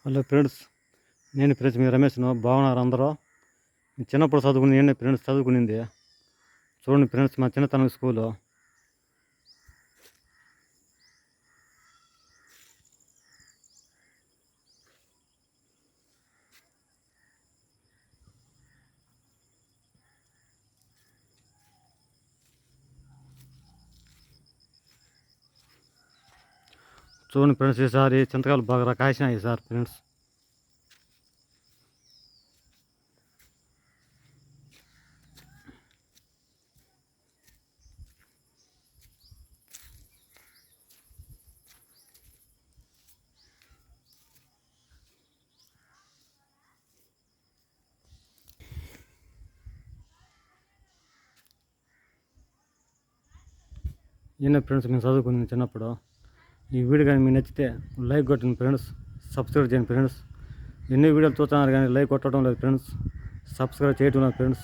Hello friends, నేను friends మీ రమేష్ను. బాగున్నారు అందరూ? చిన్నప్పుడు చదువుకుని నేను ఫ్రెండ్స్ చదువుకునింది. చూడండి ఫ్రెండ్స్, మా చిన్నతనం స్కూలు. చూడండి ఫ్రెండ్స్, ఈసారి చింతకాయలు బాగా కాసినాయి సార్ ఫ్రెండ్స్. ఈయన ఫ్రెండ్స్ మేము చదువుకుని చిన్నప్పుడు. ఈ వీడియో కానీ మీకు నచ్చితే లైక్ కొట్టండి ఫ్రెండ్స్, సబ్స్క్రైబ్ చేయండి ఫ్రెండ్స్. ఎన్ని వీడియోలు చూస్తున్నారు కానీ లైక్ కొట్టడం లేదు ఫ్రెండ్స్, సబ్స్క్రైబ్ చేయటం లేదు ఫ్రెండ్స్.